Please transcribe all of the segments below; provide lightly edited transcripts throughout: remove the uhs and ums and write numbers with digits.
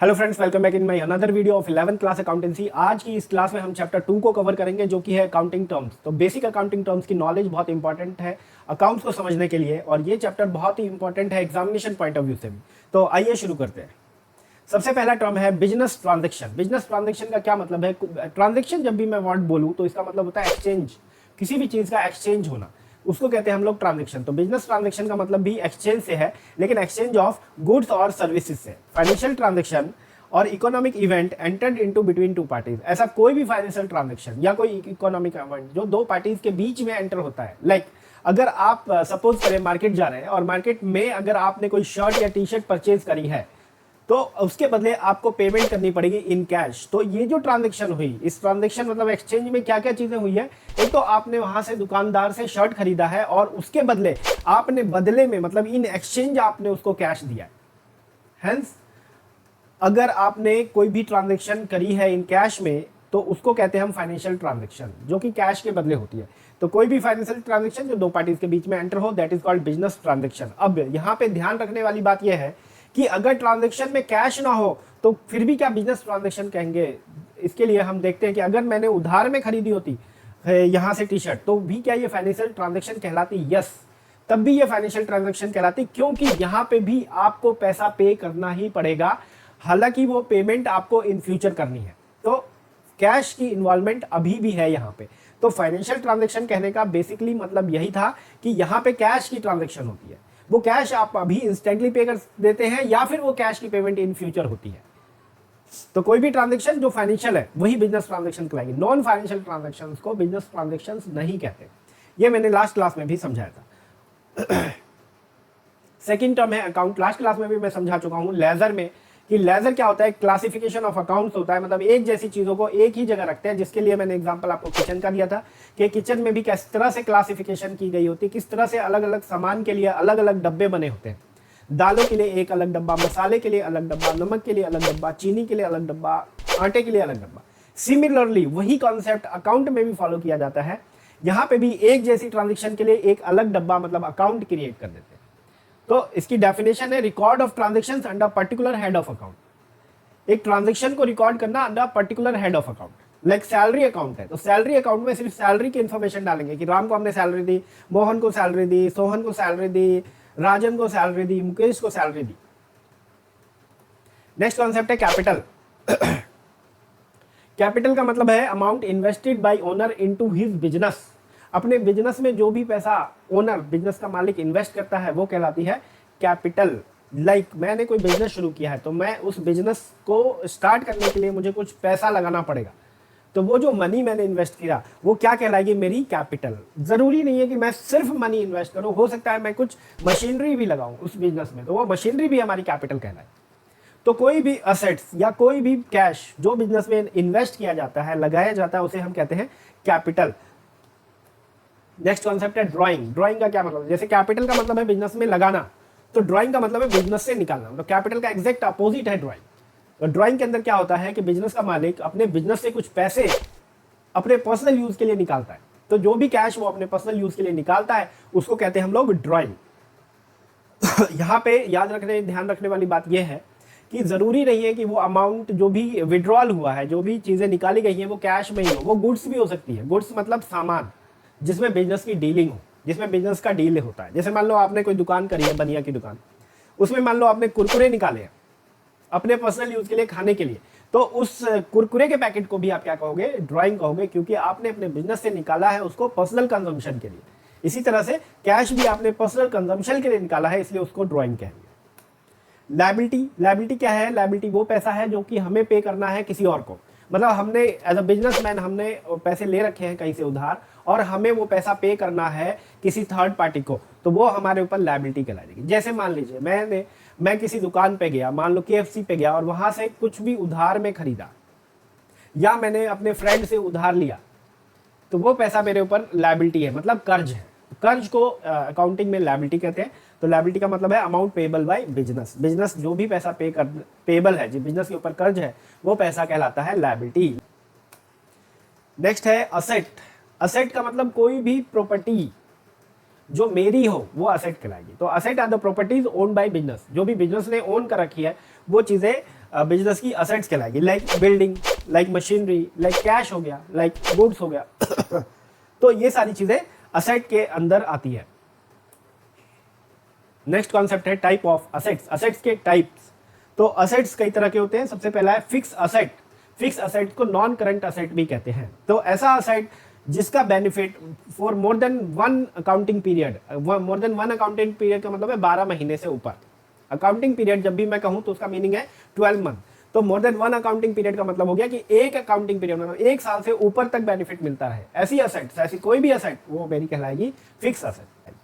Hello friends, welcome back in my another video of 11th class accountancy. आज की इस class में हम चैप्टर 2 को कवर करेंगे, जो कि है अकाउंटिंग टर्म्स। तो बेसिक अकाउंटिंग टर्म्स की नॉलेज बहुत इंपॉर्टेंट है अकाउंट्स को समझने के लिए, और ये चैप्टर बहुत ही इंपॉर्टेंट है एग्जामिनेशन पॉइंट ऑफ व्यू से भी। तो आइए शुरू करते हैं। सबसे पहला टर्म है बिजनेस ट्रांजेक्शन। बिजनेस ट्रांजेक्शन का क्या मतलब है? ट्रांजेक्शन जब भी मैं वर्ड बोलूँ तो इसका मतलब होता है एक्सचेंज, किसी भी चीज़ का एक्सचेंज होना, उसको कहते हैं हम लोग ट्रांजेक्शन। तो बिजनेस ट्रांजेक्शन का मतलब भी एक्सचेंज से है, लेकिन एक्सचेंज ऑफ गुड्स और सर्विसेज से। फाइनेंशियल ट्रांजेक्शन और economic event entered into between two parties. ऐसा कोई भी फाइनेंशियल ट्रांजेक्शन या कोई इकोनॉमिक इवेंट जो दो पार्टीज के बीच में एंटर होता है। लाइक अगर आप सपोज करें मार्केट जा रहे हैं, और मार्केट में अगर आपने कोई शर्ट या टी शर्ट परचेज करी है, तो उसके बदले आपको पेमेंट करनी पड़ेगी इन कैश। तो ये जो ट्रांजेक्शन हुई, इस ट्रांजेक्शन मतलब एक्सचेंज में क्या क्या चीजें हुई है? एक तो आपने वहां से दुकानदार से शर्ट खरीदा है, और उसके बदले आपने बदले में मतलब इन एक्सचेंज आपने उसको कैश दिया है। हेंस अगर आपने कोई भी ट्रांजेक्शन करी है इन कैश में, तो उसको कहते हैं हम फाइनेंशियल ट्रांजेक्शन, जो कि कैश के बदले होती है। तो कोई भी फाइनेंशियल ट्रांजेक्शन जो दो पार्टीज के बीच में एंटर हो, that is called business transaction. अब यहाँ पे ध्यान रखने वाली बात यह है कि अगर ट्रांजेक्शन में कैश ना हो तो फिर भी क्या बिजनेस ट्रांजेक्शन कहेंगे? इसके लिए हम देखते हैं कि अगर मैंने उधार में खरीदी होती यहाँ से टी शर्ट, तो भी क्या ये फाइनेंशियल ट्रांजेक्शन कहलाती? यस, तब भी ये फाइनेंशियल ट्रांजेक्शन कहलाती, क्योंकि यहाँ पे भी आपको पैसा पे करना ही पड़ेगा, हालांकि वो पेमेंट आपको इन फ्यूचर करनी है। तो कैश की इन्वॉल्वमेंट अभी भी है यहाँ पे। तो फाइनेंशियल ट्रांजेक्शन कहने का बेसिकली मतलब यही था कि यहाँ पे कैश की ट्रांजेक्शन होती है, वो कैश आप अभी इंस्टेंटली पे कर देते हैं, या फिर वो कैश की पेमेंट इन फ्यूचर होती है। तो कोई भी ट्रांजेक्शन जो फाइनेंशियल है वही बिजनेस ट्रांजेक्शन कहलाएगी। नॉन फाइनेंशियल ट्रांजेक्शन को बिजनेस ट्रांजेक्शन नहीं कहते। ये मैंने लास्ट क्लास में भी समझाया था। सेकेंड टर्म है अकाउंट। लास्ट क्लास में भी मैं समझा चुका हूं लेजर में, कि लेजर क्या होता है? क्लासिफिकेशन ऑफ अकाउंट्स होता है। मतलब एक जैसी चीजों को एक ही जगह रखते हैं, जिसके लिए मैंने एग्जांपल आपको किचन का दिया था कि किचन में भी किस तरह से क्लासिफिकेशन की गई होती है, किस तरह से अलग अलग सामान के लिए अलग अलग डब्बे बने होते हैं। दालों के लिए एक अलग डब्बा, मसाले के लिए अलग डब्बा, नमक के लिए अलग डब्बा, चीनी के लिए अलग डब्बा, आटे के लिए अलग डब्बा। सिमिलरली वही कॉन्सेप्ट अकाउंट में भी फॉलो किया जाता है। यहाँ पे भी एक जैसी ट्रांजेक्शन के लिए एक अलग डब्बा मतलब अकाउंट क्रिएट कर देते हैं। तो इसकी डेफिनेशन है record of transactions under particular head of account. एक ट्रांजेक्शन को रिकॉर्ड करना under particular head of account. Like salary account है, तो सैलरी अकाउंट में सिर्फ सैलरी की इंफॉर्मेशन डालेंगे कि राम को हमने सैलरी दी, मोहन को सैलरी दी, सोहन को सैलरी दी, राजन को सैलरी दी, मुकेश को सैलरी दी। नेक्स्ट कॉन्सेप्ट है कैपिटल। कैपिटल का मतलब है amount invested bye owner into his business. अपने बिजनेस में जो भी पैसा ओनर, बिजनेस का मालिक इन्वेस्ट करता है, वो कहलाती है कैपिटल। लाइक मैंने कोई बिजनेस शुरू किया है, तो मैं उस बिजनेस को स्टार्ट करने के लिए मुझे कुछ पैसा लगाना पड़ेगा, तो वो जो मनी मैंने इन्वेस्ट किया वो क्या कहलाएगी? मेरी कैपिटल। जरूरी नहीं है कि मैं सिर्फ मनी इन्वेस्ट करूं, हो सकता है मैं कुछ मशीनरी भी लगाऊं उस बिजनेस में, तो वो मशीनरी भी हमारी कैपिटल कहलाए। तो कोई भी असेट्स या कोई भी कैश जो बिजनेस में इन्वेस्ट किया जाता है, लगाया जाता है, उसे हम कहते हैं कैपिटल। नेक्स्ट कॉन्सेप्ट है ड्राइंग। ड्राइंग का क्या मतलब? जैसे कैपिटल का मतलब है बिजनेस में लगाना, तो ड्राइंग का मतलब है बिजनेस से निकालना। तो कैपिटल का एग्जैक्ट अपोजिट है ड्राइंग। तो ड्राइंग के अंदर क्या होता है कि बिजनेस का मालिक अपने बिजनेस से कुछ पैसे अपने पर्सनल यूज के लिए निकालता है। तो जो भी कैश वो अपने पर्सनल यूज के लिए निकालता है, उसको कहते हैं हम लोग ड्राइंग। यहाँ पे याद रखने, ध्यान रखने वाली बात यह है कि जरूरी नहीं है कि वो अमाउंट जो भी विड्रॉल हुआ है, जो भी चीजें निकाली गई हैं, वो कैश में ही हो। वो गुड्स भी हो सकती है। गुड्स मतलब सामान जिसमें बिजनेस की डीलिंग हो, जिसमें बिजनेस का डील होता है। जैसे मान लो आपने कोई दुकान करी है, बनिया की दुकान, उसमें मान लो आपने कुरकुरे निकाले हैं अपने पर्सनल यूज के लिए, खाने के लिए, तो उस कुरकुरे के पैकेट को भी आप क्या कहोगे? ड्राइंग कहोगे, क्योंकि आपने अपने बिजनेस से निकाला है उसको पर्सनल कंजम्पशन के लिए। इसी तरह से कैश भी आपने पर्सनल कंजम्पशन के लिए निकाला है, इसलिए उसको ड्राइंग कहेंगे। लायबिलिटी। लायबिलिटी क्या है? लायबिलिटी वो पैसा है जो कि हमें पे करना है किसी और को। मतलब हमने एज अ बिजनेसमैन हमने पैसे ले रखे हैं कहीं से उधार, और हमें वो पैसा पे करना है किसी थर्ड पार्टी को, तो वो हमारे ऊपर लायबिलिटी कहलाएगी। जैसे मान लीजिए मैं किसी दुकान पे गया, मान लो KFC पे गया, और वहां से कुछ भी उधार में खरीदा, या मैंने अपने फ्रेंड से उधार लिया, तो वो पैसा मेरे ऊपर लायबिलिटी है, मतलब कर्ज है। कर्ज को अकाउंटिंग में लायबिलिटी कहते हैं। तो लायबिलिटी का मतलब है amount payable by business. Business जो भी पैसा पेबल है, जो बिजनेस के ऊपर कर्ज है, वो पैसा कहलाता है लायबिलिटी। नेक्स्ट है असेट। असेट का मतलब कोई भी प्रॉपर्टी जो मेरी हो, वो असेट कहलाएगी। तो asset are the properties owned by business. जो भी बिजनेस ने ओन कर रखी है, वो चीजें बिजनेस की असेट्स कहलाएगी, like building, like machinery, like cash हो गया, लाइक गुड्स हो गया। तो ये सारी चीजें असेट के अंदर आती है। नेक्स्ट कॉन्सेप्ट है टाइप ऑफ असेट्स, असेट्स के टाइप्स। तो असेट्स कई तरह के होते हैं। सबसे पहला है फिक्स असेट। फिक्स असेट को नॉन करंट असेट भी कहते हैं। तो ऐसा असेट जिसका benefit for more than one accounting period, more than one accounting period का मतलब है 12 महीने से ऊपर। अकाउंटिंग पीरियड जब भी मैं कहूं तो उसका मीनिंग है 12 मंथ। तो more than one accounting period का मतलब हो गया कि एक अकाउंटिंग पीरियड मतलब 1 साल से ऊपर तक बेनिफिट मिलता है। ऐसी असेट्स, ऐसी कोई भी असेट वो मेरी कहलाएगी फिक्स असेट।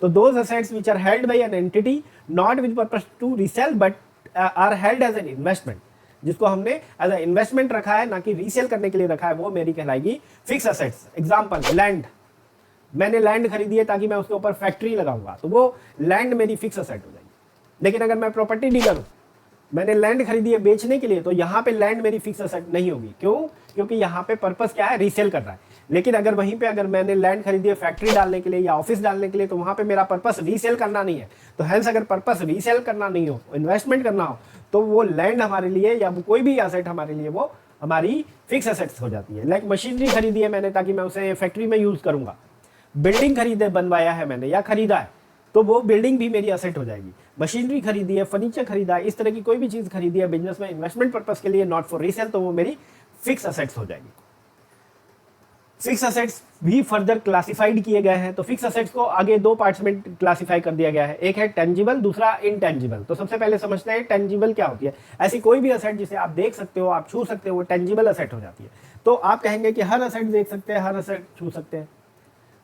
तो those assets which are held by an entity not with purpose to resale but are held as an investment, जिसको हमने एज ए इन्वेस्टमेंट रखा है ना कि रीसेल करने के लिए रखा है, वो मेरी कहलाएगी फिक्स असेट्स। एग्जांपल लैंड, मैंने लैंड खरीदी है ताकि मैं उसके ऊपर फैक्ट्री लगाऊंगा, तो वो लैंड मेरी फिक्स असेट हो जाएगी। लेकिन अगर मैं प्रॉपर्टी डीलर हूं, मैंने लैंड खरीदी है बेचने के लिए, तो यहाँ पे लैंड मेरी फिक्स असेट नहीं होगी। क्यों? क्योंकि यहाँ पे पर्पस क्या है, रीसेल कर रहा है। लेकिन अगर वहीं पे अगर मैंने लैंड खरीदी है फैक्ट्री डालने के लिए या ऑफिस डालने के लिए, तो वहां पे मेरा पर्पस रीसेल करना नहीं है। तो हेंस अगर पर्पस रीसेल करना नहीं हो, इन्वेस्टमेंट करना हो, तो वो लैंड हमारे लिए या कोई भी एसेट हमारे लिए वो हमारी फिक्स एसेट्स हो जाती है। लाइक मशीनरी खरीदी है मैंने ताकि मैं उसे फैक्ट्री में यूज करूंगा, बिल्डिंग खरीदे बनवाया है मैंने या खरीदा है, तो वो बिल्डिंग भी मेरी असेट हो जाएगी। मशीनरी खरीदी है, फर्नीचर खरीदा है, इस तरह की कोई भी चीज खरीदी है बिजनेस में इन्वेस्टमेंट पर्पस के लिए, नॉट फॉर रीसेल, तो वो मेरी फिक्स असेट्स हो जाएगी। फिक्स असेट्स भी फर्दर क्लासिफाइड किए गए हैं। तो फिक्स असेट्स को आगे 2 पार्ट्स में क्लासिफाई कर दिया गया है, एक है टेंजिबल, दूसरा इनटेंजिबल। तो सबसे पहले समझते हैं टेंजिबल क्या होती है। ऐसी कोई भी असेट जिसे आप देख सकते हो, आप छू सकते हो, वो टेंजिबल असेट हो जाती है। तो आप कहेंगे कि हर असेट देख सकते हैं, हर असेट छू सकते हैं,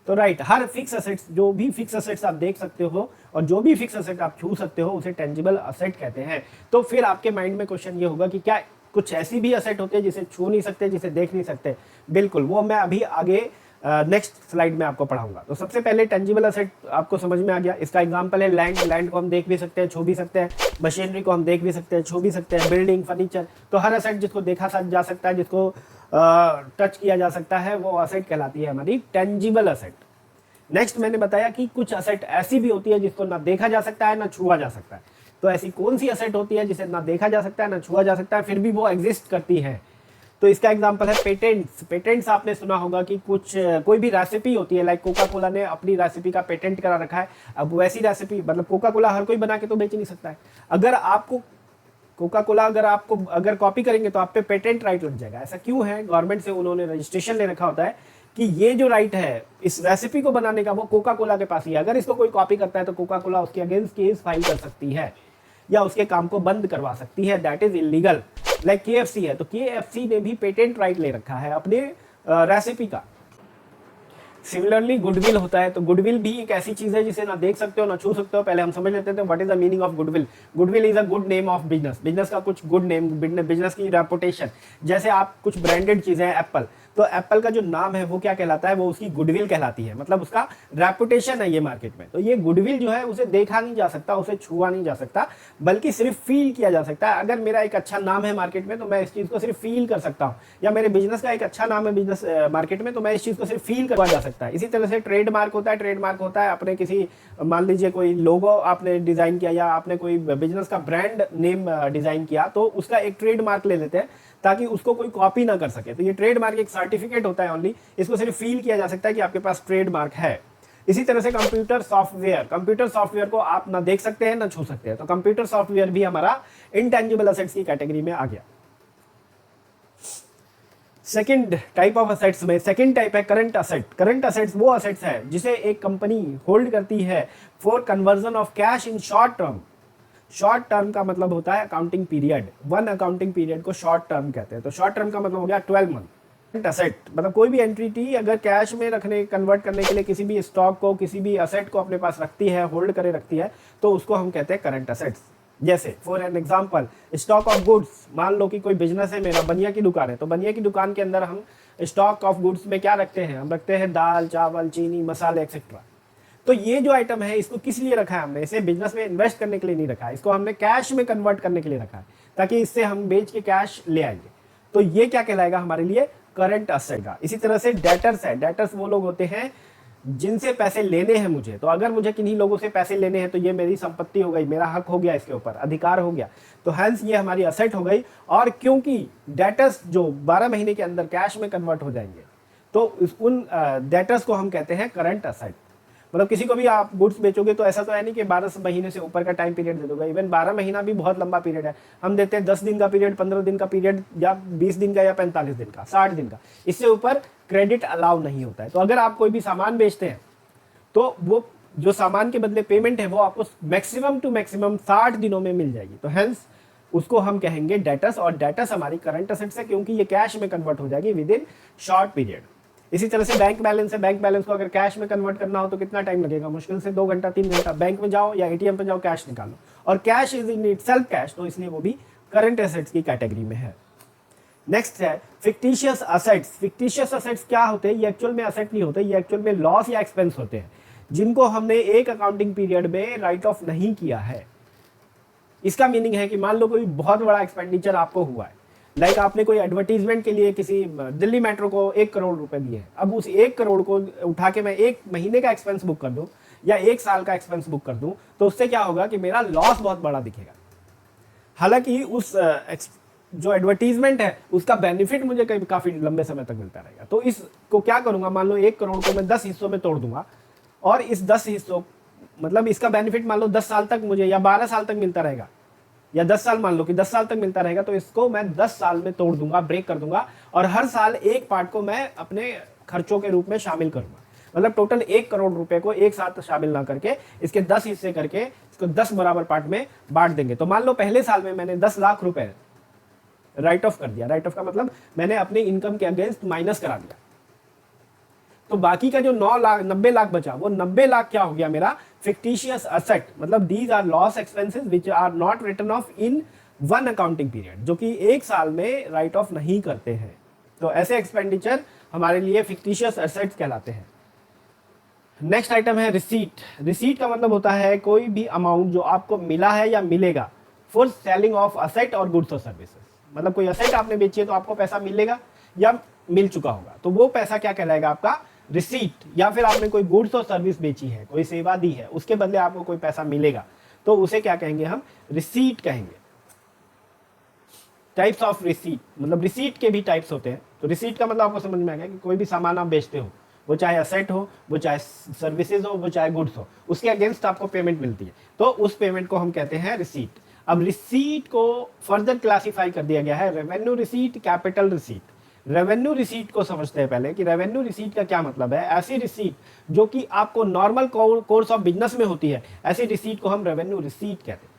तो राइट, हर फिक्स असेट्स, जो भी फिक्स असेट्स आप देख सकते हो और जो भी फिक्स असेट आप छू सकते हो, उसे टेंजिबल असेट कहते हैं। तो फिर आपके माइंड में क्वेश्चन ये होगा कि क्या कुछ ऐसी भी असेट होती है जिसे छू नहीं सकते, जिसे देख नहीं सकते? बिल्कुल, वो मैं अभी आगे नेक्स्ट स्लाइड में आपको पढ़ाऊंगा। तो सबसे पहले टेंजिबल असेट आपको समझ में आ गया। इसका एग्जांपल है लैंड। लैंड को हम देख भी सकते हैं, छू भी सकते हैं। मशीनरी को हम देख भी सकते हैं, छू भी सकते हैं। बिल्डिंग, फर्नीचर, तो हर असेट जिसको देखा जा सकता है, जिसको टच किया जा सकता है, वो असेट कहलाती है हमारी टेंजिबल असेट। नेक्स्ट मैंने बताया कि कुछ असेट ऐसी भी होती है जिसको ना देखा जा सकता है ना छुआ जा सकता है। तो ऐसी कौन सी असेट होती है जिसे ना देखा जा सकता है ना छुआ जा सकता है, फिर भी वो एग्जिस्ट करती है? तो इसका एग्जांपल है पेटेंट्स। पेटेंट्स आपने सुना होगा कि कुछ कोई भी रेसिपी होती है, लाइक कोका कोला ने अपनी रेसिपी का पेटेंट करा रखा है। अब वैसी रेसिपी, मतलब कोका कोला हर कोई बना के तो बेच नहीं सकता है। अगर आपको कोका कोला अगर कॉपी करेंगे तो आप पे पेटेंट राइट लग जाएगा। ऐसा क्यों है? गवर्नमेंट से उन्होंने रजिस्ट्रेशन ले रखा होता है कि ये जो राइट है इस रेसिपी को बनाने का, वो कोका कोला के पास ही है। अगर इसको कोई कॉपी करता है तो कोका कोला उसके अगेंस्ट केस फाइल कर सकती है या उसके काम को बंद करवा सकती है। That is illegal. Like KFC है, तो KFC ने भी पेटेंट राइट ले रखा है अपने रेसिपी का। सिमिलरली गुडविल होता है। तो गुडविल भी एक ऐसी चीज है जिसे ना देख सकते हो ना छू सकते हो। पहले हम समझ लेते हैं what is the meaning of goodwill. Goodwill is a good name of business. Business का कुछ गुड नेम, बिजनेस की रेपुटेशन। जैसे आप कुछ ब्रांडेड चीजें हैं, एप्पल, तो एप्पल का जो नाम है वो क्या कहलाता है? वो उसकी गुडविल कहलाती है, मतलब उसका रेपुटेशन है ये मार्केट में। तो ये गुडविल जो है उसे देखा नहीं जा सकता, उसे छुआ नहीं जा सकता, बल्कि सिर्फ फील किया जा सकता है। अगर मेरा एक अच्छा नाम है मार्केट में तो मैं इस चीज को सिर्फ फील कर सकता हूँ, या मेरे बिजनेस का एक अच्छा नाम है बिजनेस मार्केट में तो मैं इस चीज को सिर्फ फील करवा जा सकता है। इसी तरह से ट्रेडमार्क होता है। ट्रेडमार्क होता है अपने किसी, मान लीजिए कोई लोगो आपने डिजाइन किया या आपने कोई बिजनेस का ब्रांड नेम डिजाइन किया, तो उसका एक ट्रेडमार्क ले लेते हैं ताकि उसको कोई कॉपी ना कर सके। तो ये ट्रेडमार्क एक सर्टिफिकेट होता है ओनली, इसको सिर्फ फील किया जा सकता है कि आपके पास ट्रेडमार्क है। इसी तरह से कंप्यूटर सॉफ्टवेयर को आप ना देख सकते हैं ना छू सकते हैं। तो कंप्यूटर सॉफ्टवेयर भी हमारा इंटेंजिबल असेट्स की कैटेगरी में आ गया। सेकंड टाइप ऑफ असेट्स में सेकंड टाइप है करंट असेट। करंट असेट्स वो असेट्स है जिसे एक कंपनी होल्ड करती है for conversion of cash in short term. Short term का मतलब होता है accounting period. One accounting period को शॉर्ट टर्म कहते हैं। तो शॉर्ट टर्म का मतलब हो गया 12 मंथ। असेट मतलब कोई भी एंटिटी अगर कैश में कन्वर्ट करने के लिए किसी भी स्टॉक को, किसी भी असेट को अपने पास रखती है, होल्ड करे रखती है, तो उसको हम कहते हैं करंट असेट्स। जैसे for an example stock of goods. मान लो कि कोई बिजनेस है मेरा, बनिया की दुकान है, तो बनिया की दुकान के अंदर हम स्टॉक ऑफ गुड्स में क्या रखते हैं? हम रखते हैं दाल, चावल, चीनी, मसाले एक्सेट्रा। तो ये जो आइटम है इसको किस लिए रखा है हमने? इसे बिजनेस में इन्वेस्ट करने के लिए नहीं रखा है, इसको हमने कैश में कन्वर्ट करने के लिए रखा है ताकि इससे हम बेच के कैश ले आएंगे। तो ये क्या कहलाएगा हमारे लिए? करंट असेट का। इसी तरह से डेटर्स है। डेटर्स वो लोग होते हैं जिनसे पैसे लेने हैं मुझे, तो अगर मुझे किन्हीं लोगों से पैसे लेने हैं तो ये मेरी संपत्ति हो गई, मेरा हक हो गया, इसके ऊपर अधिकार हो गया, तो हैंस ये हमारी असेट हो गई। और क्योंकि डेटर्स जो 12 महीने के अंदर कैश में कन्वर्ट हो जाएंगे, तो उन डेटर्स को हम कहते हैं करंट असेट। मतलब किसी को भी आप गुड्स बेचोगे तो ऐसा तो है नहीं कि 12 महीने से ऊपर का टाइम पीरियड दे दोगे। इवन 12 महीना भी बहुत लंबा पीरियड है। हम देते हैं 10 दिन का पीरियड, 15 दिन का पीरियड, या 20 दिन का, या 45 दिन का, 60 दिन का। इससे ऊपर क्रेडिट अलाउ नहीं होता है। तो अगर आप कोई भी सामान बेचते हैं तो वो जो सामान के बदले पेमेंट है वो आपको मैक्सिमम टू मैक्सिमम 60 दिनों में मिल जाएगी। तो हेंस उसको हम कहेंगे डेटर्स, और डेटर्स हमारी करंट असेट्स है क्योंकि ये कैश में कन्वर्ट हो जाएगी विद इन शॉर्ट पीरियड। इसी तरह से बैंक बैलेंस है, बैंक बैलेंस को अगर कैश में कन्वर्ट करना हो तो कितना टाइम लगेगा? मुश्किल से 2 घंटा 3 घंटा। बैंक में जाओ या एटीएम पे जाओ, कैश निकालो, और cash is in itself cash, तो इसलिए वो भी करंट एसेट्स की कैटेगरी में है। नेक्स्ट है फिक्टिशियस असेट्स। फिक्टिशियस असेट्स क्या होते हैं? ये एक्चुअल में असेट नहीं होते, ये एक्चुअल में लॉस या एक्सपेंस होते हैं जिनको हमने एक अकाउंटिंग पीरियड में राइट ऑफ नहीं किया है। इसका मीनिंग है कि मान लो कोई बहुत बड़ा एक्सपेंडिचर आपको हुआ है, लाइक आपने कोई एडवर्टीजमेंट के लिए किसी दिल्ली मेट्रो को 1 करोड़ रुपए दिए हैं। अब उस 1 करोड़ को उठा के मैं 1 महीने का एक्सपेंस बुक कर दूं या 1 साल का एक्सपेंस बुक कर दूं, तो उससे क्या होगा कि मेरा लॉस बहुत बड़ा दिखेगा। हालांकि उस जो एडवर्टीजमेंट है उसका बेनिफिट मुझे काफी लंबे समय तक मिलता रहेगा। तो इसको क्या करूंगा, मान लो 1 करोड़ को मैं 10 हिस्सों में तोड़ दूंगा, और इस 10 हिस्सों मतलब इसका बेनिफिट मान लो 10 साल तक मुझे, या 12 साल तक मिलता रहेगा, या 10 साल, मान लो कि 10 साल तक मिलता रहेगा। तो इसको मैं 10 साल में तोड़ दूंगा, ब्रेक कर दूंगा, और हर साल एक पार्ट को मैं अपने खर्चों के रूप में शामिल करूंगा। मतलब टोटल 1 करोड़ रुपए को एक साथ शामिल ना करके इसके 10 हिस्से करके इसको 10 बराबर पार्ट में बांट देंगे। तो मान लो पहले साल में मैंने 10 लाख रुपए राइट ऑफ कर दिया। राइट ऑफ का मतलब मैंने अपने इनकम के अगेंस्ट माइनस करा दिया। तो बाकी का जो 90 लाख बचा, वो 90 लाख क्या हो गया मेरा? Fictitious asset. मतलब these are loss expenses which are not written off in 1 accounting period, जो कि एक साल में राइट ऑफ नहीं करते हैं। तो ऐसे एक्सपेंडिचर हमारे लिए फिक्टिशियस असेट्स कहलाते हैं। नेक्स्ट आइटम है रिसीट। रिसीट का मतलब होता है कोई भी अमाउंट जो आपको मिला है या मिलेगा फॉर सेलिंग ऑफ असेट और गुड्स और सर्विसेज। मतलब कोई असेट आपने बेची है तो आपको पैसा मिलेगा या मिल चुका होगा, तो वो पैसा क्या कहलाएगा? आपका रिसीट। या फिर आपने कोई गुड्स और सर्विस बेची है, कोई सेवा दी है, उसके बदले आपको कोई पैसा मिलेगा, तो उसे क्या कहेंगे? हम रिसीट कहेंगे। टाइप्स ऑफ रिसीट, मतलब रिसीट के भी टाइप्स होते हैं। तो रिसीट का मतलब आपको समझ में आ गया कि कोई भी सामान आप बेचते हो, वो चाहे असेट हो, वो चाहे सर्विसेज हो, वो चाहे गुड्स हो, उसके अगेंस्ट आपको पेमेंट मिलती है, तो उस पेमेंट को हम कहते हैं रिसीट। अब रिसीट को फर्दर क्लासिफाई कर दिया गया है revenue receipt, capital receipt. Revenue receipt को समझते हैं पहले कि रेवेन्यू रिसीट का क्या मतलब है। ऐसी रिसीट जो कि आपको नॉर्मल कोर्स ऑफ बिजनेस में होती है, ऐसी रिसीट को हम रेवेन्यू रिसीट कहते हैं।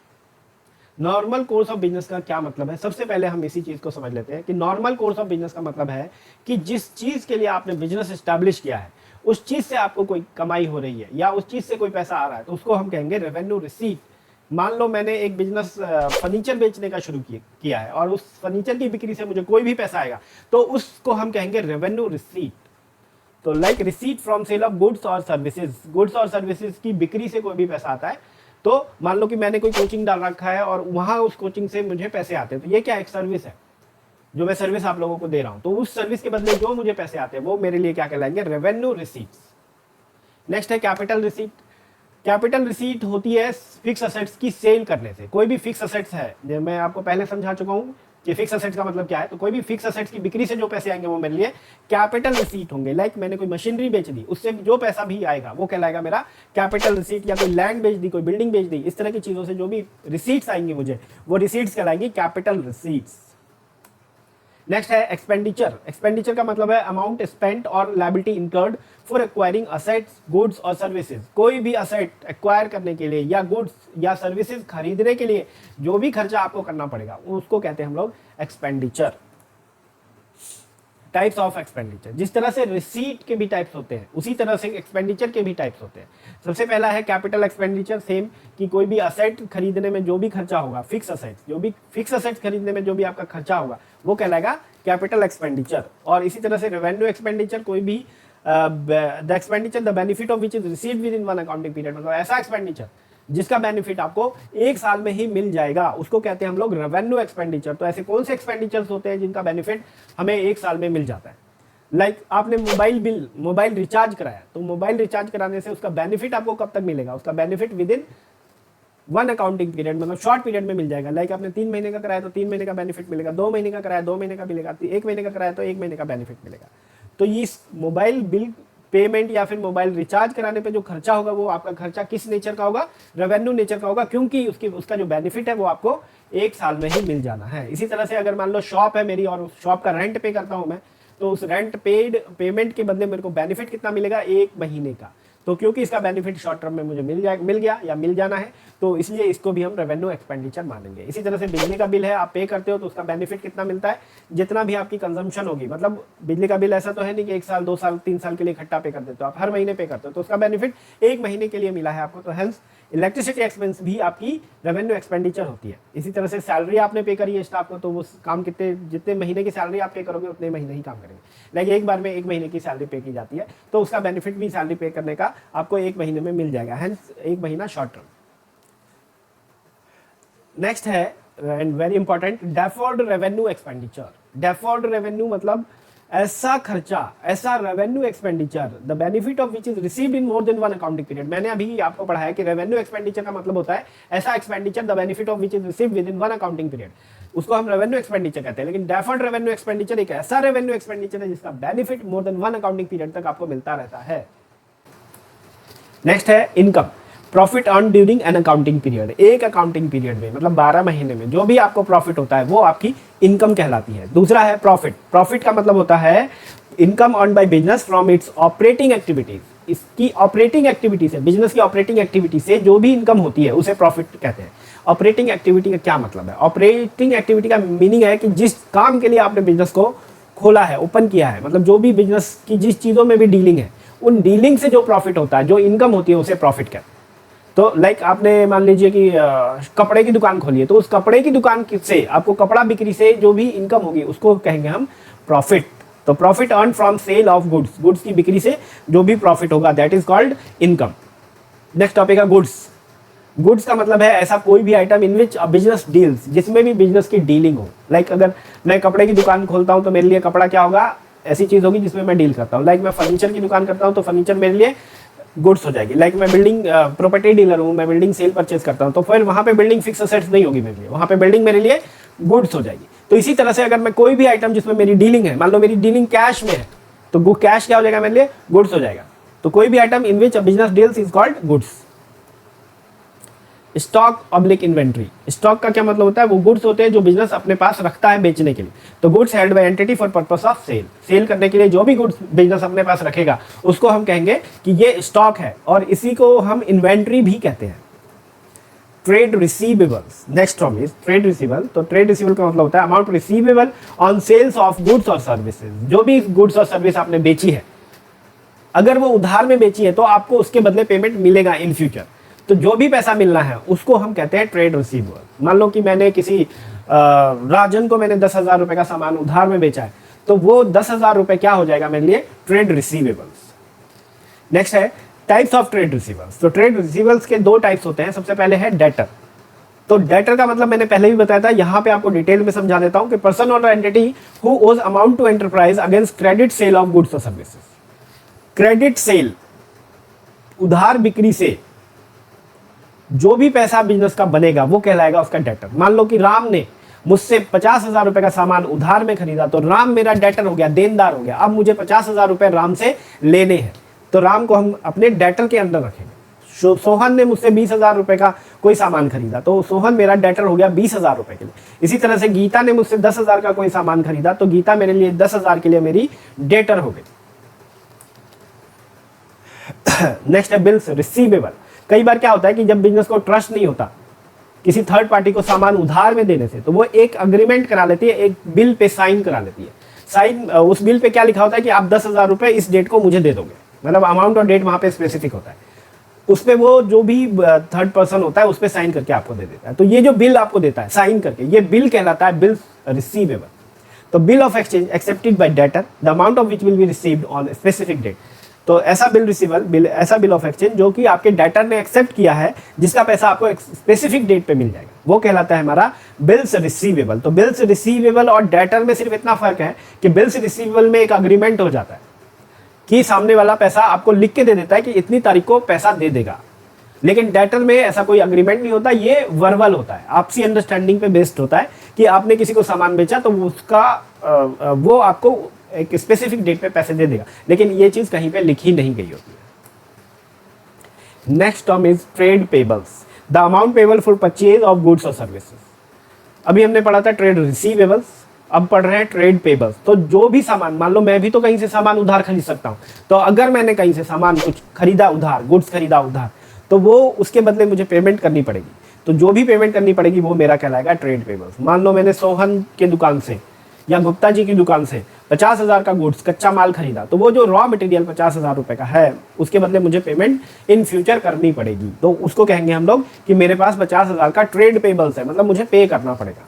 नॉर्मल कोर्स ऑफ बिजनेस का क्या मतलब है? सबसे पहले हम इसी चीज को समझ लेते हैं कि नॉर्मल कोर्स ऑफ बिजनेस का मतलब है कि जिस चीज के लिए आपने बिजनेस एस्टैब्लिश किया है, उस चीज से आपको कोई कमाई हो रही है या उस चीज से कोई पैसा आ रहा है, तो उसको हम कहेंगे रेवेन्यू रिसीट। मान लो मैंने एक बिजनेस फर्नीचर बेचने का शुरू किया है, और उस फर्नीचर की बिक्री से मुझे कोई भी पैसा आएगा, तो उसको हम कहेंगे रेवेन्यू रिसीट। तो like receipt from sale of goods और सर्विसेज। गुड्स और सर्विसेज की बिक्री से कोई भी पैसा आता है, तो मान लो कि मैंने कोई कोचिंग डाल रखा है और वहां उस कोचिंग से मुझे पैसे आते हैं, तो ये क्या एक सर्विस है जो मैं सर्विस आप लोगों को दे रहा हूं, तो उस सर्विस के बदले जो मुझे पैसे आते हैं वो मेरे लिए क्या कहलाएंगे? Revenue receipts. नेक्स्ट है कैपिटल रिसीट। कैपिटल रिसीट होती है फिक्स असेट्स की सेल करने से। कोई भी फिक्स असेट्स है, जो मैं आपको पहले समझा चुका हूं कि फिक्स असेट्स का मतलब क्या है, तो कोई भी फिक्स असेट्स की बिक्री से जो पैसे आएंगे वो मेरे लिए कैपिटल रिसीट होंगे। लाइक मैंने कोई मशीनरी बेच दी, उससे जो पैसा भी आएगा वो कहलाएगा मेरा कैपिटल रिसीट। या कोई लैंड बेच दी, कोई बिल्डिंग बेच दी, इस तरह की चीजों से जो भी रिसीट्स आएंगी मुझे, वो रिसीट्स कहलाएंगी कैपिटल रिसीट्स। नेक्स्ट है एक्सपेंडिचर। एक्सपेंडिचर का मतलब है अमाउंट स्पेंट और liability incurred for acquiring assets, goods और सर्विसेज। कोई भी असेट एक्वायर करने के लिए या गुड्स या सर्विसेज खरीदने के लिए जो भी खर्चा आपको करना पड़ेगा, उसको कहते हैं हम लोग एक्सपेंडिचर। Types of expenditure. जिस तरह से रिसीट के भी टाइप्स होते हैं, उसी तरह से एक्सपेंडिचर के भी टाइप्स होते हैं। सबसे पहला है कैपिटल एक्सपेंडिचर। सेम कि कोई भी असेट खरीदने में जो भी खर्चा होगा, फिक्स असेट, जो भी फिक्स असेट खरीदने में जो भी आपका खर्चा होगा वो कहलाएगा कैपिटल एक्सपेंडिचर। और इसी तरह से रेवेन्यू एक्सपेंडिचर, कोई भी the expenditure the benefit of which is received with in 1 accounting period, मतलब ऐसा एक्सपेंडिचर जिसका बेनिफिट आपको एक साल में ही मिल जाएगा, उसको कहते हैं हम लोग रेवेन्यू एक्सपेंडिचर। तो ऐसे कौन से एक्सपेंडिचर्स होते हैं जिनका बेनिफिट हमें एक साल में मिल जाता है? आपने मोबाइल रिचार्ज कराया, तो मोबाइल रिचार्ज कराने से उसका बेनिफिट आपको कब तक मिलेगा? उसका benefit with in 1 accounting period, मतलब शॉर्ट पीरियड में मिल जाएगा। आपने 3 महीने का कराया तो 3 महीने का बेनिफिट मिलेगा, 2 महीने का कराया 2 महीने का मिलेगा, 1 महीने का कराया तो 1 महीने का बेनिफिट मिलेगा। तो इस मोबाइल बिल पेमेंट या फिर मोबाइल रिचार्ज कराने पे जो खर्चा होगा वो आपका खर्चा किस नेचर का होगा? रेवेन्यू नेचर का होगा, क्योंकि उसका जो बेनिफिट है वो आपको 1 साल में ही मिल जाना है। इसी तरह से अगर मान लो शॉप है मेरी और शॉप का रेंट पे करता हूं मैं, तो उस रेंट पेमेंट के बदले मेरे को बेनिफिट कितना मिलेगा? 1 महीने का। तो क्योंकि इसका बेनिफिट शॉर्ट टर्म में मुझे मिल गया या मिल जाना है, तो इसलिए इसको भी हम रेवेन्यू एक्सपेंडिचर मानेंगे। इसी तरह से बिजली का बिल है, आप पे करते हो तो उसका बेनिफिट कितना मिलता है? जितना भी आपकी कंजम्पशन होगी, मतलब बिजली का बिल ऐसा तो है नहीं कि 1 साल 2 साल 3 साल के लिए इकट्ठा पे कर देते हो, आप हर महीने पे करते हो, तो उसका बेनिफिट 1 महीने के लिए मिला है आपको। तो हेल्थ इलेक्ट्रिसिटी एक्सपेंस भी आपकी रेवेन्यू एक्सपेंडिचर होती है। इसी तरह से सैलरी आपने पे करी है स्टाफ को, तो वो काम जितने महीने की सैलरी आप पे करोगे उतने महीने ही काम करेंगे। एक बार में 1 महीने की सैलरी पे की जाती है, तो उसका बेनिफिट भी सैलरी पे करने का आपको 1 महीने में मिल जाएगा, हेंस 1 महीना शॉर्ट टर्म। नेक्स्ट है and very important, deferred revenue expenditure. Deferred revenue मतलब ऐसा खर्चा, ऐसा revenue expenditure the benefit of which is received in more than 1 accounting period. मैंने अभी आपको पढ़ाया कि रेवेन्यू एक्सपेंडिचर का मतलब होता है ऐसा expenditure the benefit of which is received with in 1 accounting period, उसको हम रेवेन्यू एक्सपेंडिचर कहते हैं। लेकिन डेफर्ड रेवेन्यू एक्सपेंडिचर एक ऐसा रेवेन्यू एक्सपेंडिचर है जिसका benefit more than 1 accounting period तक आपको मिलता रहता है। नेक्स्ट है income, profit earn during an accounting period. एक अकाउंटिंग पीरियड में मतलब 12 महीने में जो भी आपको प्रॉफिट होता है वो आपकी इनकम कहलाती है। दूसरा है प्रॉफिट। प्रॉफिट का मतलब होता है income earn by business from its operating activities. इसकी ऑपरेटिंग एक्टिविटी से, बिजनेस की ऑपरेटिंग एक्टिविटी से जो भी इनकम होती है उसे प्रॉफिट कहते हैं। ऑपरेटिंग एक्टिविटी का क्या मतलब है? ऑपरेटिंग एक्टिविटी का मीनिंग है कि जिस काम के लिए आपने बिजनेस को खोला है, ओपन किया है, मतलब जो भी बिजनेस की जिस चीजों में भी डीलिंग है, उन डीलिंग से जो प्रॉफिट होता है, जो इनकम होती है, उसे प्रॉफिट कहते हैं। तो आपने मान लीजिए कि कपड़े की दुकान खोली है, तो उस कपड़े की दुकान से आपको कपड़ा बिक्री से जो भी इनकम होगी उसको कहेंगे हम प्रॉफिट। तो profit earn from sale of goods, goods की बिक्री से जो भी प्रॉफिट होगा that is called income. Next topic है गुड्स। गुड्स का मतलब है ऐसा कोई भी item in which business deals, जिसमें भी बिजनेस की डीलिंग हो। अगर मैं कपड़े की दुकान खोलता हूं तो मेरे लिए कपड़ा क्या होगा? ऐसी चीज होगी जिसमें मैं डील करता हूँ। मैं फर्नीचर की दुकान करता हूँ तो फर्नीचर मेरे लिए गुड्स हो जाएगी। मैं बिल्डिंग प्रॉपर्टी डीलर हूँ, मैं बिल्डिंग सेल परचेज करता हूँ, तो फिर वहां पे बिल्डिंग फिक्स असेट्स नहीं होगी मेरे लिए, वहां पे बिल्डिंग मेरे लिए गुड्स हो जाएगी। तो इसी तरह से अगर मैं कोई भी आइटम जिसमें मेरी डीलिंग है, मान लो मेरी डीलिंग कैश में है, तो वो कैश क्या हो जाएगा? मेरे लिए गुड्स हो जाएगा। तो कोई भी item in which business deals is called goods. Stock oblique inventory. Stock का क्या मतलब होता है? वो गुड्स होते हैं जो बिजनेस अपने पास रखता है बेचने के लिए। तो goods held by entity for purpose of sale. Sale करने के लिए जो भी गुड्स बिजनेस अपने पास रखेगा उसको हम कहेंगे कि ये स्टॉक है, और इसी को हम इन्वेंट्री भी कहते हैं। Trade receivables. Next term is trade receivable. तो ट्रेड रिसीवेबल का मतलब होता है amount receivable on sales of goods और सर्विसेज। जो भी गुड्स और सर्विस आपने बेची है, अगर वो उधार में बेची है तो आपको उसके बदले पेमेंट मिलेगा इन फ्यूचर। तो जो भी पैसा मिलना है उसको हम कहते हैं ट्रेड रिसीवेबल। मान लो कि मैंने किसी राजन को मैंने 10,000 रुपए का सामान उधार में बेचा है, तो वो 10,000 रुपए क्या हो जाएगा मेरे लिए? Trade receivables. नेक्स्ट है टाइप्स ऑफ ट्रेड रिसीवेबल्स। तो ट्रेड रिसीवेबल्स के 2 टाइप्स होते हैं। सबसे पहले है डेटर। तो डेटर का मतलब मैंने पहले भी बताया था, यहां पे आपको डिटेल में समझा देता हूं कि पर्सन और entity who owes amount to enterprise against credit sale of goods और सर्विसेज। क्रेडिट सेल, उधार बिक्री से जो भी पैसा बिजनेस का बनेगा वो कहलाएगा उसका डेटर। मान लो कि राम ने मुझसे 50,000 रुपए का सामान उधार में खरीदा, तो राम मेरा डेटर हो गया, देनदार हो गया। अब मुझे 50,000 रुपए राम से लेने हैं, तो राम को हम अपने डेटर के अंदर रखेंगे। सोहन ने मुझसे 20,000 रुपए का कोई सामान खरीदा, तो सोहन मेरा डेटर हो गया 20,000 रुपए के लिए। इसी तरह से गीता ने मुझसे 10,000 का कोई सामान खरीदा, तो गीता मेरे लिए 10,000 के लिए मेरी डेटर हो गई। नेक्स्ट है बिल्स रिसीवेबल। कई बार क्या होता है कि जब बिजनेस को ट्रस्ट नहीं होता किसी थर्ड पार्टी को सामान उधार में देने से, तो वो एक अग्रीमेंट करा लेती है, एक बिल पे साइन करा लेती है। साइन, उस बिल पे क्या लिखा होता है कि आप 10,000 रुपए इस डेट को मुझे दे दोगे, मतलब अमाउंट और डेट वहां पे स्पेसिफिक होता है। उस पे वो जो भी थर्ड पर्सन होता है उस पे साइन करके आपको दे देता है। तो ये जो बिल आपको देता है साइन करके, ये बिल कहलाता है बिल रिसीवेबल। तो bill of exchange accepted by debtor, the amount of which will be received on specific date. तो ऐसा ऐसा बिल ऑफ एक्सचेंज जो कि आपके डेटर ने एक्सेप्ट किया है, जिसका पैसा आपको एक स्पेसिफिक डेट पे मिल जाएगा, वो कहलाता है हमारा बिल्स रिसीवेबल। तो बिल्स रिसीवेबल और डेटर में सिर्फ इतना फर्क है कि बिल्स रिसीवेबल में एक अग्रीमेंट हो जाता है कि सामने वाला पैसा आपको लिख के दे देता है कि इतनी तारीख को पैसा दे देगा, लेकिन डेटर में ऐसा कोई अग्रीमेंट नहीं होता, ये वर्बल होता है, आपसी अंडरस्टैंडिंग पे बेस्ड होता है कि आपने किसी को सामान बेचा तो वो आपको एक स्पेसिफिक डेट पे पैसे दे देगा, लेकिन ये चीज कहीं पे लिखी नहीं गई होती है। Next term is trade payables, the amount payable for purchase of goods और सर्विसेज। अभी हमने पढ़ा था ट्रेड रिसीवेबल्स, अब पढ़ रहे हैं ट्रेड पेबल्स। तो जो भी सामान, मान लो मैं भी तो कहीं से सामान उधार खरीद सकता हूं, तो अगर मैंने कहीं से सामान कुछ खरीदा उधार, गुड्स खरीदा उधार, तो वो उसके बदले मुझे पेमेंट करनी पड़ेगी। तो जो भी पेमेंट करनी पड़ेगी वो मेरा कहलाएगा ट्रेड पेबल्स। मान लो मैंने सोहन के दुकान से या गुप्ता जी की दुकान से 50,000 का गुड्स कच्चा माल खरीदा, तो वो जो रॉ मटेरियल 50,000 रुपए का है, उसके बदले मुझे पेमेंट इन फ्यूचर करनी पड़ेगी। तो उसको कहेंगे हम लोग कि मेरे पास 50,000 का ट्रेड पेबल्स है, मतलब मुझे पे करना पड़ेगा।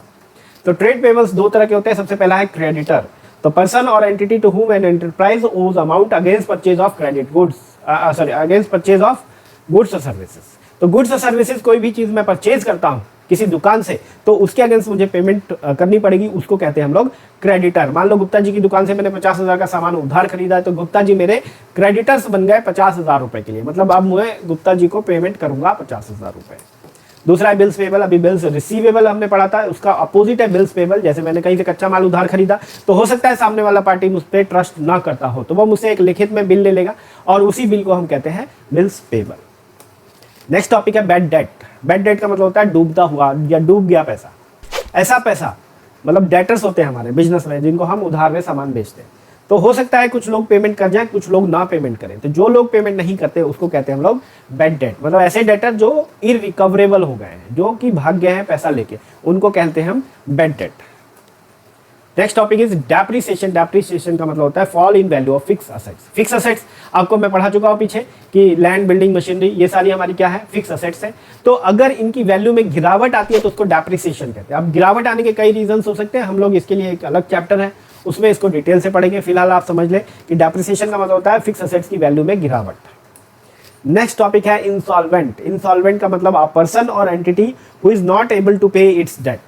तो ट्रेड पेबल्स दो तरह के होते हैं। सबसे पहला है क्रेडिटर, तो पर्सन और entity to whom an enterprise owes amount against purchase of credit goods, against purchase of goods और सर्विसेज। तो गुड्स और सर्विसेज कोई भी चीज मैं परचेज करता हूं किसी दुकान से, तो उसके अगेंस्ट मुझे पेमेंट करनी पड़ेगी, उसको कहते हैं हम लोग क्रेडिटर। मान लो गुप्ता जी की दुकान से मैंने 50,000 का सामान उधार खरीदा है, तो गुप्ता जी मेरे क्रेडिटर्स बन गए 50,000 रुपए के लिए, मतलब अब मैं गुप्ता जी को पेमेंट करूंगा 50,000 रुपए। दूसरा है बिल्स पेबल, अभी बिल्स रिसीवेबल हमने पढ़ा था, उसका अपोजिट है बिल्स पेबल। जैसे मैंने कहीं से कच्चा माल उधार खरीदा, तो हो सकता है सामने वाला पार्टी मुझ पर ट्रस्ट ना करता हो, तो वो मुझसे एक लिखित में बिल ले लेगा और उसी बिल को हम कहते हैं बिल्स पेबल। नेक्स्ट टॉपिक है बैड डेट। बैड डेट का मतलब होता है डूबता हुआ या डूब गया पैसा। ऐसा पैसा, मतलब डेटर्स होते हैं हमारे बिजनेस में जिनको हम उधार में सामान बेचते हैं, तो हो सकता है कुछ लोग पेमेंट कर जाएं, कुछ लोग ना पेमेंट करें। तो जो लोग पेमेंट नहीं करते उसको कहते हैं हम लोग बैड डेट, मतलब ऐसे डेटर जो इररिकवरेबल हो गए हैं, जो कि भाग गए हैं पैसा लेके, उनको कहते हैं हम bad debt. Next topic is depreciation. Depreciation का मतलब होता है fall in value of fix assets. Fix assets आपको मैं पढ़ा चुका हूं पीछे कि लैंड, बिल्डिंग, मशीनरी, ये सारी हमारी क्या है, फिक्स असेट्स है। तो अगर इनकी वैल्यू में गिरावट आती है तो उसको डेप्रिसिएशन कहते हैं। अब गिरावट आने के कई रीजन हो सकते हैं, हम लोग इसके लिए एक अलग चैप्टर है, उसमें इसको डिटेल से पढ़ेंगे। फिलहाल आप समझ लें कि डेप्रिसिएशन का मतलब होता है फिक्स असेट्स की वैल्यू में गिरावट। नेक्स्ट टॉपिक है इंसॉल्वेंट। इंसॉल्वेंट का मतलब अ पर्सन और entity who is not able to pay its debt,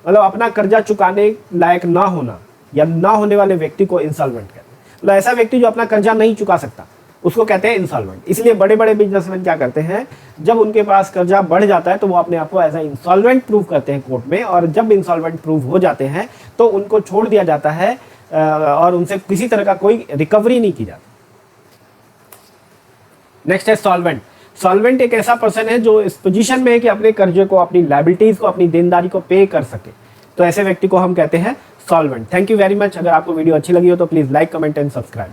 मतलब अपना कर्जा चुकाने लायक ना होना या ना होने वाले व्यक्ति को इंसॉल्वेंट कहते हैं। मतलब ऐसा व्यक्ति जो अपना कर्जा नहीं चुका सकता उसको कहते हैं इंसॉल्वेंट। इसलिए बड़े बड़े बिजनेसमैन क्या करते हैं, जब उनके पास कर्जा बढ़ जाता है तो वो अपने आप को एज ए इंसॉल्वेंट प्रूव करते हैं कोर्ट में, और जब इंसॉल्वेंट प्रूव हो जाते हैं तो उनको छोड़ दिया जाता है और उनसे किसी तरह का कोई रिकवरी नहीं की जाती। नेक्स्ट है सॉल्वेंट। सॉल्वेंट एक ऐसा पर्सन है जो इस पोजीशन में है कि अपने कर्जे को, अपनी लायबिलिटीज को, अपनी देनदारी को पे कर सके, तो ऐसे व्यक्ति को हम कहते हैं solvent. Thank you very much. अगर आपको वीडियो अच्छी लगी हो तो please like, comment and subscribe.